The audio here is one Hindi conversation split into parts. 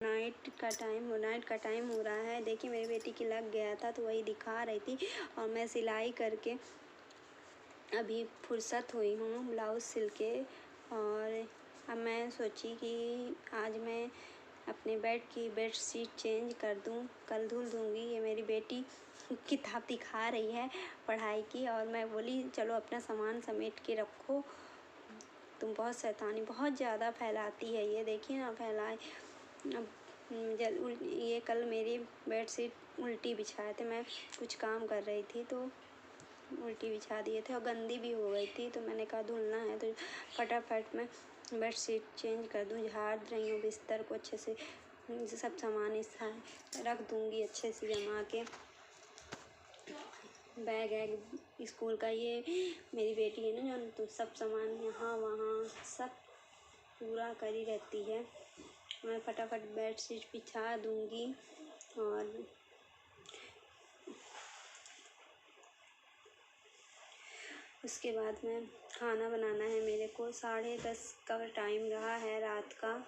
नाइट का टाइम हो रहा है। देखिए मेरी बेटी की लग गया था तो वही दिखा रही थी और मैं सिलाई करके अभी फुर्सत हुई हूँ ब्लाउज़ सिल के। और अब मैं सोची कि आज मैं अपने बेड की बेडशीट चेंज कर दूँ, कल धुल दूँगी। ये मेरी बेटी किताब दिखा रही है पढ़ाई की और मैं बोली चलो अपना सामान समेट के रखो, तुम बहुत शैतानी बहुत ज़्यादा फैलाती है। ये देखिए ना फैलाए। अब ये कल मेरी बेडशीट उल्टी बिछाए थे, मैं कुछ काम कर रही थी तो उल्टी बिछा दिए थे और गंदी भी हो गई थी। तो मैंने कहा धुलना है तो फटाफट मैं बेडशीट चेंज कर दूँ। झाड़ रही हूँ बिस्तर को अच्छे से, सब सामान इस रख दूँगी अच्छे से जमा के। बैग वैग स्कूल का, ये मेरी बेटी है ना जो, तो सब सामान यहाँ वहाँ सब पूरा करी रहती है। मैं फटाफट बेडशीट बिछा दूँगी और उसके बाद में खाना बनाना है मेरे को। 10:30 का टाइम रहा है रात का,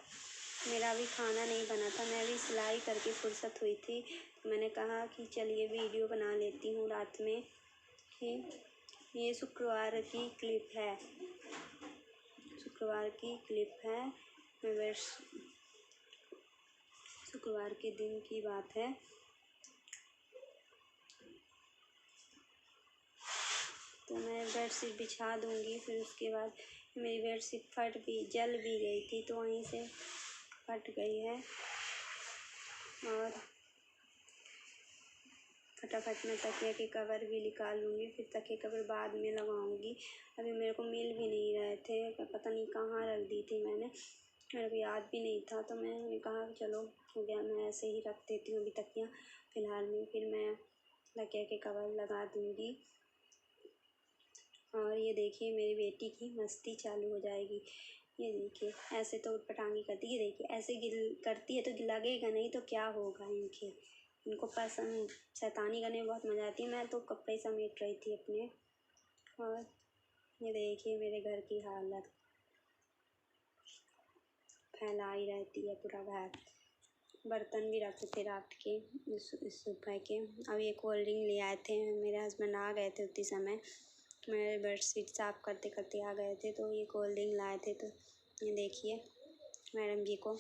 मेरा अभी खाना नहीं बना था। मैं अभी सिलाई करके फुर्सत हुई थी तो मैंने कहा कि चलिए वीडियो बना लेती हूँ रात में। कि ये शुक्रवार की क्लिप है, शुक्रवार की क्लिप है। शुक्रवार के दिन की बात है। तो मैं बेडशीट बिछा दूँगी। फिर उसके बाद मेरी बेडशीट जल भी गई थी तो वहीं से फट गई है। और फटाफट मैं तकिया के कवर भी निकाल लूँगी, फिर तकिया कवर बाद में लगाऊँगी। अभी मेरे को मिल भी नहीं रहे थे, पता नहीं कहाँ रख दी थी मैंने, मेरे को याद भी नहीं था। तो मैंने कहा चलो हो गया, मैं ऐसे ही रख देती हूँ अभी तकिया फ़िलहाल में, फिर मैं तकिया के कवर लगा दूँगी। और ये देखिए मेरी बेटी की मस्ती चालू हो जाएगी। ये देखिए ऐसे तो उटपटांगी करती है, देखिए ऐसे गिल करती है तो लगेगा नहीं तो क्या होगा। इनको पसंद शैतानी करने में बहुत मज़ा आती है। मैं तो कपड़े समेट रही थी अपने। और ये देखिए मेरे घर की हालत, फैलाई रहती है पूरा घर। बर्तन भी रखे थे रात के सुबह के। अब ये कोल्ड ड्रिंक ले आए थे, मेरे हस्बैंड आ गए थे उतनी समय, मेरे बेडशीट साफ़ करते करते आ गए थे तो ये कोल्ड ड्रिंक लाए थे। तो ये देखिए मैडम जी को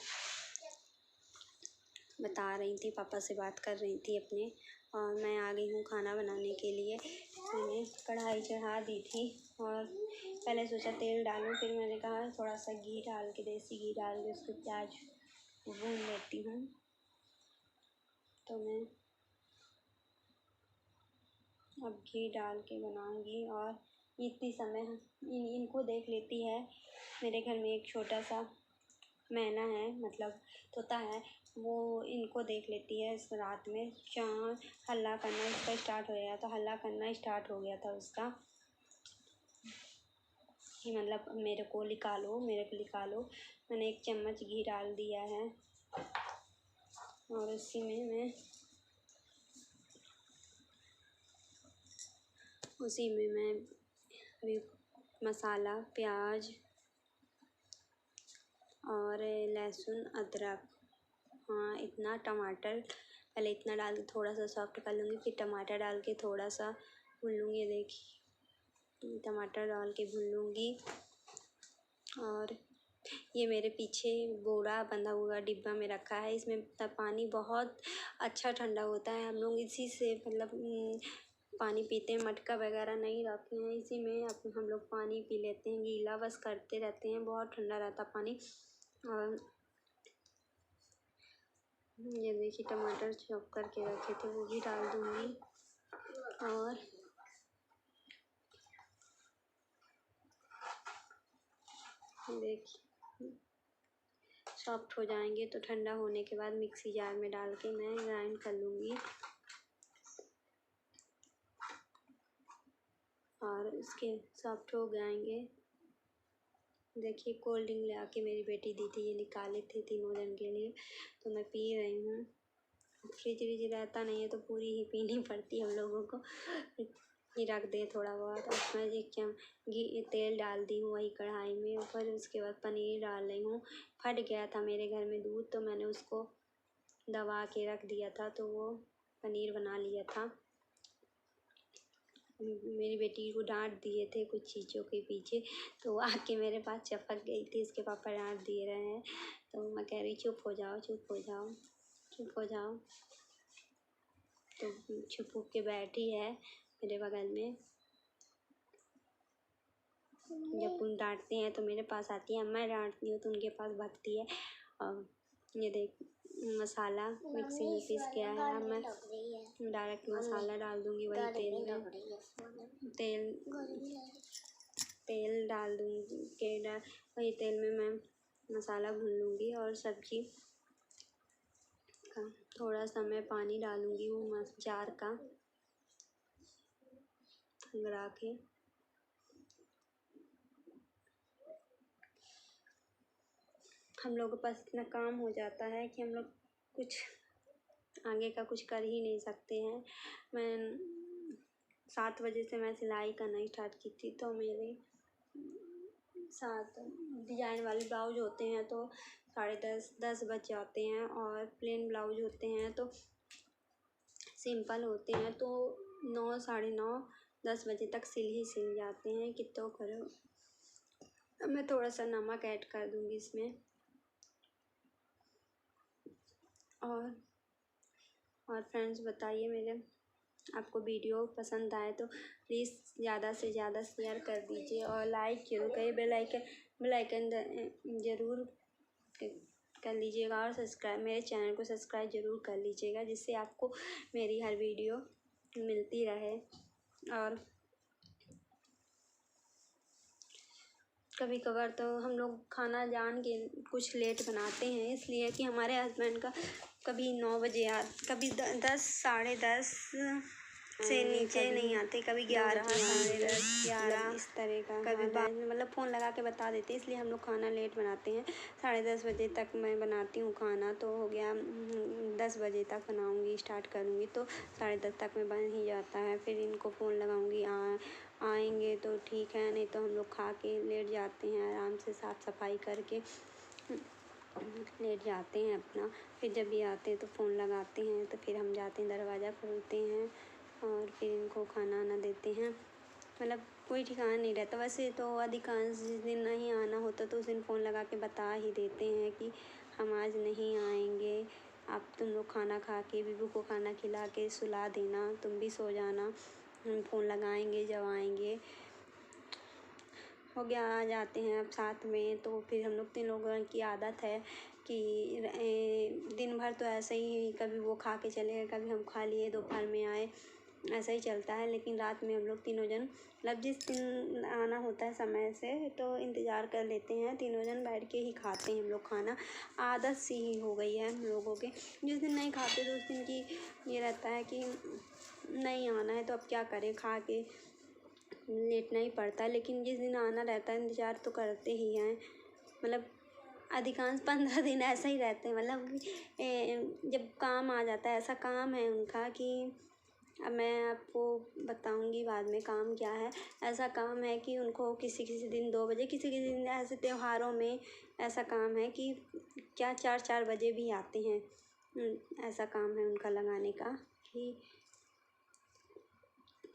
बता रही थी, पापा से बात कर रही थी अपने। और मैं आ गई हूँ खाना बनाने के लिए। मैंने कढ़ाई चढ़ा दी थी और पहले सोचा तेल डालूँ, फिर मैंने कहा थोड़ा सा घी डाल के, देसी घी डाल के उसको प्याज भून लेती हूँ। तो मैं अब घी डाल के बनाऊँगी। और इतनी समय इनको देख लेती है। मेरे घर में एक छोटा सा मैना है, मतलब तोता है, वो इनको देख लेती है। इस रात में हल्ला करना इसका स्टार्ट हो गया था, हल्ला करना स्टार्ट हो गया था उसका कि मतलब मेरे को निकालो, मेरे को निकालो। मैंने 1 चम्मच घी डाल दिया है और उसी में मैं अभी मसाला, प्याज और लहसुन, अदरक, हाँ इतना, टमाटर पहले इतना डाल के थोड़ा सा सॉफ्ट कर लूँगी, फिर टमाटर डाल के थोड़ा सा भून लूँगी। ये देखिए टमाटर डाल के भून लूँगी। और ये मेरे पीछे बोरा बंधा हुआ डिब्बा में रखा है, इसमें पानी बहुत अच्छा ठंडा होता है। हम लोग इसी से मतलब पानी पीते हैं, मटका वगैरह नहीं रखते हैं, इसी में हम लोग पानी पी लेते हैं। गीला बस करते रहते हैं, बहुत ठंडा रहता पानी। और ये देखिए टमाटर चॉप करके रखे थे वो भी डाल दूँगी। और देखिए सॉफ्ट हो जाएंगे तो ठंडा होने के बाद मिक्सी जार में डाल के मैं ग्राइंड कर लूँगी। और उसके सॉफ्ट हो जाएंगे। देखिए कोल्ड ड्रिंक ले आके मेरी बेटी दी थी, ये निकाले थे 3 जन के लिए, तो मैं पी रही हूँ। फ्रिज व्रिज रहता नहीं है तो पूरी ही पीनी पड़ती है हम लोगों को। ये रख दें थोड़ा बहुत। अब मैं घी तेल डाल दी हूँ वही कढ़ाई में, ऊपर उसके बाद पनीर डाल रही हूँ। फट गया था मेरे घर में दूध तो मैंने उसको दबा के रख दिया था तो वो पनीर बना लिया था। मेरी बेटी को डांट दिए थे कुछ चीज़ों के पीछे, तो वो आके मेरे पास चपक गई थी। उसके पापा डांट दे रहे हैं तो मैं कह रही चुप हो जाओ, चुप हो जाओ, चुप हो जाओ। तो छुप के बैठी है मेरे बगल में। जब उन डांटते हैं तो मेरे पास आती है, मैं डांटती हूँ तो उनके पास भागती है। और ये देख मसाला मिक्सी में पीस गया है। अब मैं डायरेक्ट मसाला डाल दूँगी वही तेल में। तेल डाल दूँगी वही तेल में मैं मसाला भून लूँगी और सब्जी का थोड़ा सा मैं पानी डालूँगी वो जार का खंगरा के। हम लोगों के पास इतना काम हो जाता है कि हम लोग कुछ आगे का कुछ कर ही नहीं सकते हैं। मैं 7 बजे से मैं सिलाई करना स्टार्ट की थी, तो मेरे 7 डिजाइन वाले ब्लाउज होते हैं तो 10:30 बज जाते हैं, और प्लेन ब्लाउज होते हैं तो सिंपल होते हैं तो 9, साढ़े 9, 10 बजे तक सिल जाते हैं। कि तो करो। अब मैं थोड़ा सा नमक ऐड कर दूँगी इसमें। और फ्रेंड्स बताइए, मेरे आपको वीडियो पसंद आए तो प्लीज़ ज़्यादा से ज़्यादा शेयर कर दीजिए और लाइक जरूर करिए। बेल आइकन ज़रूर कर लीजिएगा और मेरे चैनल को सब्सक्राइब ज़रूर कर लीजिएगा, जिससे आपको मेरी हर वीडियो मिलती रहे। और कभी कभार तो हम लोग खाना जान के कुछ लेट बनाते हैं, इसलिए कि हमारे हस्बैंड का कभी 9 बजे कभी 10, साढ़े 10 से नीचे नहीं आते, कभी 11, साढ़े 10, 11 इस तरह का। कभी मतलब फ़ोन लगा के बता देते, इसलिए हम लोग खाना लेट बनाते हैं। 10:30 बजे तक मैं बनाती हूँ खाना, तो हो गया 10 बजे तक बनाऊँगी, स्टार्ट करूँगी तो 10:30 तक में बन ही जाता है। फिर इनको फ़ोन लगाऊँगी, आएंगे तो ठीक है, नहीं तो हम लोग खा के लेट जाते हैं, आराम से साफ़ सफाई करके लेट जाते हैं अपना। फिर जब भी आते हैं तो फ़ोन लगाते हैं, तो फिर हम जाते हैं, दरवाज़ा खोलते हैं और फिर इनको खाना वाना देते हैं। मतलब कोई ठिकाना नहीं रहता। वैसे तो अधिकांश जिस दिन नहीं आना होता तो उस दिन फ़ोन लगा के बता ही देते हैं कि हम आज नहीं आएंगे, आप तुम लोग खाना खा के बीबू को खाना खिला के सुला देना, तुम भी सो जाना, हम फ़ोन लगाएंगे जब आएंगे। हो गया, आ जाते हैं अब साथ में। तो फिर हम लोग 3 लोगों की आदत है कि दिन भर तो ऐसे ही, कभी वो खा के चले गए, कभी हम खा लिए, दोपहर में आए, ऐसा ही चलता है। लेकिन रात में हम लोग तीनों जन, मतलब जिस दिन आना होता है समय से तो इंतज़ार कर लेते हैं, तीनों जन बैठ के ही खाते हैं हम लोग खाना। आदत सी ही हो गई है हम लोगों के। जिस दिन नहीं खाते तो उस दिन की ये रहता है कि नहीं आना है तो अब क्या करें, खा के लेटना ही पड़ता है। लेकिन जिस दिन आना रहता है इंतज़ार तो करते ही हैं। मतलब अधिकांश 15 दिन ऐसा ही रहते हैं। मतलब जब काम आ जाता है, ऐसा काम है उनका कि अब मैं आपको बताऊंगी बाद में काम क्या है। ऐसा काम है कि उनको किसी किसी दिन 2 बजे, किसी किसी दिन ऐसे त्योहारों में ऐसा काम है कि क्या 4-4 बजे भी आते हैं। ऐसा काम है उनका लगाने का कि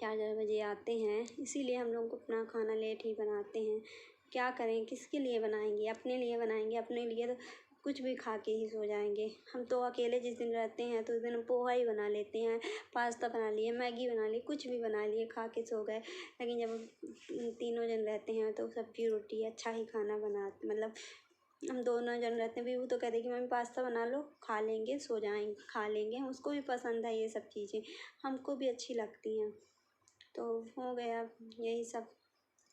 4-4 बजे आते हैं। इसीलिए हम लोग अपना खाना लेट ही बनाते हैं। क्या करें, किसके लिए बनाएंगे, अपने लिए बनाएंगे। अपने लिए तो कुछ भी खा के ही सो जाएंगे। हम तो अकेले जिस दिन रहते हैं तो उस दिन हम पोहा ही बना लेते हैं, पास्ता बना लिए, मैगी बना ली, कुछ भी बना लिए, खा के सो गए। लेकिन जब तीनों जन रहते हैं तो सब्जी रोटी अच्छा ही खाना मतलब हम दोनों जन रहते हैं। भी वो तो कहते कि मम्मी पास्ता बना लो, खा लेंगे, सो जाएंगे, खा लेंगे। उसको भी पसंद है ये सब चीज़ें, हमको भी अच्छी लगती हैं। तो हो गया, यही सब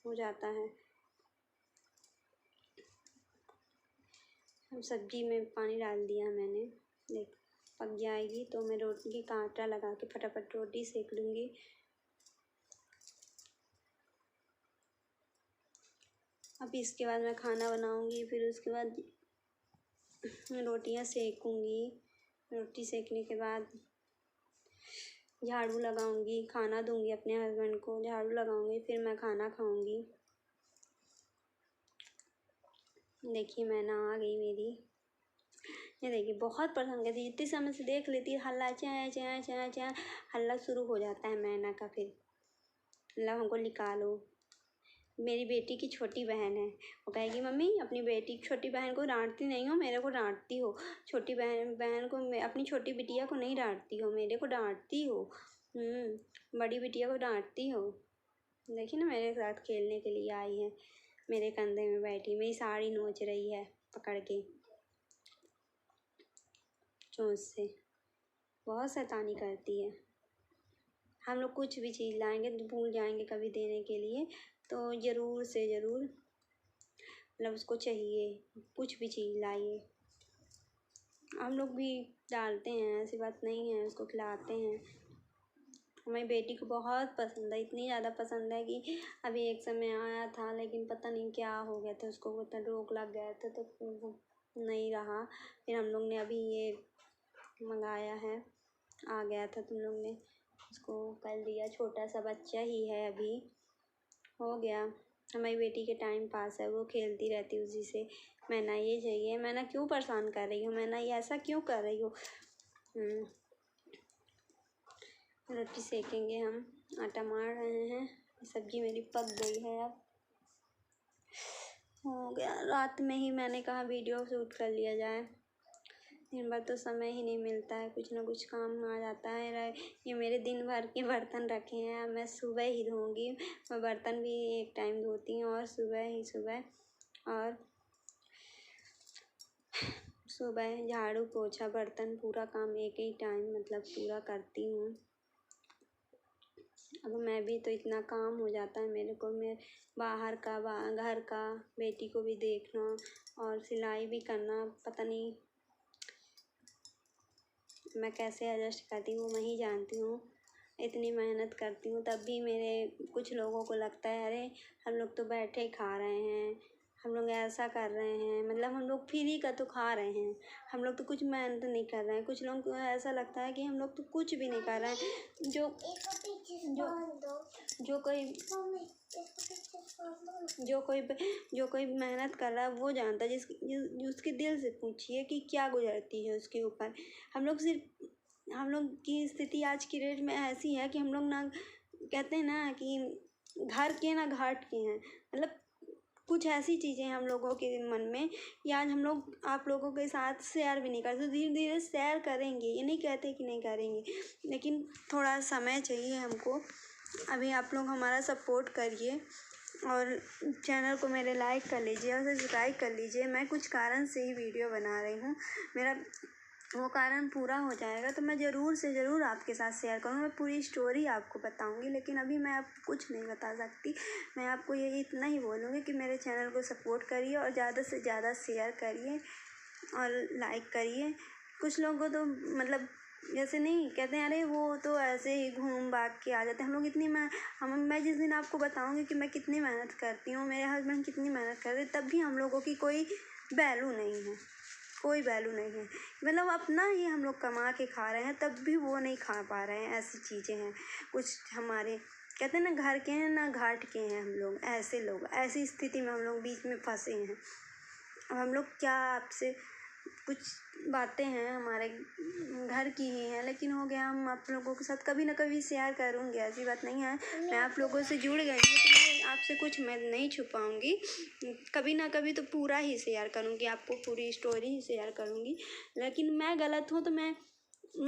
हो जाता है। अब सब्जी में पानी डाल दिया मैंने, देख पक जाएगी तो मैं रोटी का आटा लगा के फटाफट रोटी सेक लूँगी। अब इसके बाद मैं खाना बनाऊँगी, फिर उसके बाद रोटियां सेकूँगी। रोटी सेकने के बाद झाड़ू लगाऊंगी, खाना दूंगी अपने हस्बैंड को, झाड़ू लगाऊंगी, फिर मैं खाना खाऊंगी। देखिए मैं ना आ गई मेरी ये देखिए बहुत परेशान करती है, जितने समय से देख लेती है हल्ला चाय चाय चाय चाय हल्ला शुरू हो जाता है मैना का। फिर मतलब हमको निकालो। मेरी बेटी की छोटी बहन है, वो कहेगी मम्मी अपनी बेटी छोटी बहन को डांटती नहीं हो, मेरे को डांटती हो। छोटी बहन को, अपनी छोटी बिटिया को नहीं डांटती हो, मेरे को डांटती हो। बड़ी बिटिया को डांटती हो। देखिए ना मेरे साथ खेलने के लिए आई है, मेरे कंधे में बैठी, मेरी साड़ी नोच रही है पकड़ के चोंच से। बहुत शैतानी करती है। हम लोग कुछ भी चीज़ लाएंगे तो भूल जाएंगे कभी देने के लिए, तो ज़रूर से ज़रूर मतलब उसको चाहिए, कुछ भी चीज़ लाइए। हम लोग भी डालते हैं, ऐसी बात नहीं है, उसको खिलाते हैं। हमारी बेटी को बहुत पसंद है, इतनी ज़्यादा पसंद है कि अभी एक समय आया था लेकिन पता नहीं क्या हो गया था उसको, इतना रोग लग गया था तो वो नहीं रहा। फिर हम लोग ने अभी ये मंगाया है, आ गया था, तुम लोग ने उसको कल दिया। छोटा सा बच्चा ही है, अभी हो गया। हमारी बेटी के टाइम पास है, वो खेलती रहती है उसी से। मैना ये चाहिए, मैना क्यों परेशान कर रही हो, मैना ये ऐसा क्यों कर रही हो। रोटी सेकेंगे हम, आटा मार रहे हैं। सब्जी मेरी पक गई है, अब हो गया। रात में ही मैंने कहा वीडियो शूट कर लिया जाए, दिन भर तो समय ही नहीं मिलता है, कुछ ना कुछ काम आ जाता है। ये मेरे दिन भर के बर्तन रखे हैं, मैं सुबह ही धोऊंगी। मैं बर्तन भी एक टाइम धोती हूँ और सुबह झाड़ू पोछा बर्तन पूरा काम एक ही टाइम मतलब पूरा करती हूँ। अब मैं भी तो इतना काम हो जाता है मेरे को, मैं बाहर का घर का, बेटी को भी देखना और सिलाई भी करना। पता नहीं मैं कैसे एडजस्ट करती हूँ, मैं ही जानती हूँ। इतनी मेहनत करती हूँ तब भी मेरे कुछ लोगों को लगता है अरे हम लोग तो बैठे ही खा रहे हैं, हम लोग ऐसा कर रहे हैं, मतलब हम लोग फ्री का तो खा रहे हैं, हम लोग तो कुछ मेहनत नहीं कर रहे हैं। कुछ लोगों को ऐसा लगता है कि हम लोग तो कुछ भी नहीं कर रहे हैं। जो कोई मेहनत कर रहा है वो जानता है। उसके दिल से पूछिए कि क्या गुजरती है उसके ऊपर। हम लोग की स्थिति आज की डेट में ऐसी है कि हम लोग ना, कहते हैं ना कि घर के ना घाट के हैं। मतलब कुछ ऐसी चीज़ें हम लोगों के मन में कि आज हम लोग आप लोगों के साथ शेयर भी नहीं करते। धीरे धीरे शेयर करेंगे, ये नहीं कहते कि नहीं करेंगे, लेकिन थोड़ा समय चाहिए हमको। अभी आप लोग हमारा सपोर्ट करिए और चैनल को मेरे लाइक कर लीजिए और सब्सक्राइब कर लीजिए। मैं कुछ कारण से ही वीडियो बना रही हूँ, मेरा वो कारण पूरा हो जाएगा तो मैं ज़रूर से ज़रूर आपके साथ शेयर करूँगी। मैं पूरी स्टोरी आपको बताऊँगी, लेकिन अभी मैं आपको कुछ नहीं बता सकती। मैं आपको यही इतना ही बोलूँगी कि मेरे चैनल को सपोर्ट करिए और ज़्यादा से ज़्यादा शेयर करिए और लाइक करिए। कुछ लोगों को तो मतलब जैसे नहीं कहते हैं अरे वो तो ऐसे ही घूम भाग के आ जाते हैं। हम लोग इतनी मैं जिस दिन आपको बताऊँगी कि मैं कितनी मेहनत करती हूँ, मेरे हस्बैंड कितनी मेहनत करते हैं, तब भी हम लोगों की कोई वैल्यू नहीं है, कोई वैल्यू नहीं है। मतलब अपना ही हम लोग कमा के खा रहे हैं तब भी वो नहीं खा पा रहे हैं। ऐसी चीज़ें हैं कुछ हमारे, कहते हैं ना घर के हैं ना घाट के हैं। हम लोग ऐसे लोग, ऐसी स्थिति में हम लोग बीच में फंसे हैं। अब हम लोग क्या, आपसे कुछ बातें हैं हमारे घर की ही हैं, लेकिन हो गया हम आप लोगों के साथ कभी ना कभी शेयर करूँगी, ऐसी बात नहीं है। मैं आप लोगों से जुड़ गई हूँ तो मैं आपसे कुछ मैं नहीं छुपाऊँगी, कभी ना कभी तो पूरा ही शेयर करूँगी, आपको पूरी स्टोरी ही शेयर करूँगी। लेकिन मैं गलत हूँ तो मैं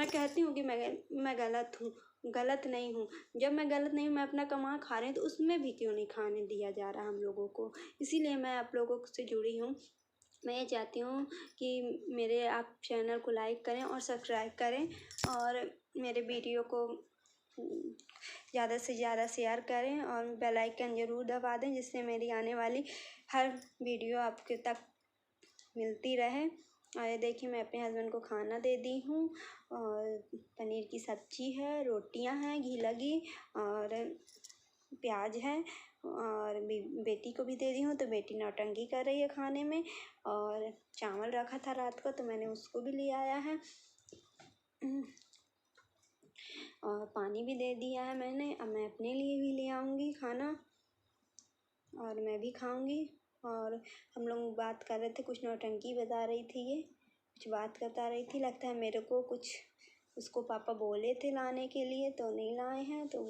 कहती हूँ कि मैं गलत हूँ, गलत नहीं हूँ। जब मैं गलत नहीं हूँ, मैं अपना कमा खा रही हूँ, तो उसमें भी क्यों नहीं खाने दिया जा रहा हम लोगों को। इसीलिए मैं आप लोगों से जुड़ी हूँ। मैं ये चाहती हूँ कि मेरे आप चैनल को लाइक करें और सब्सक्राइब करें और मेरे वीडियो को ज़्यादा से ज़्यादा शेयर करें और बेल आइकन ज़रूर दबा दें, जिससे मेरी आने वाली हर वीडियो आपके तक मिलती रहे। और ये देखिए मैं अपने हस्बैंड को खाना दे दी हूँ और पनीर की सब्जी है, रोटियां हैं घी लगी और प्याज है और बेटी को भी दे दी हूँ, तो बेटी नौटंकी कर रही है खाने में। और चावल रखा था रात को तो मैंने उसको भी ले आया है और पानी भी दे दिया है मैंने। अब मैं अपने लिए भी ले आऊँगी खाना और मैं भी खाऊँगी। और हम लोग बात कर रहे थे, कुछ नौटंकी बता रही थी ये, कुछ बात करता रही थी। लगता है मेरे को कुछ उसको पापा बोले थे लाने के लिए तो नहीं लाए हैं, तो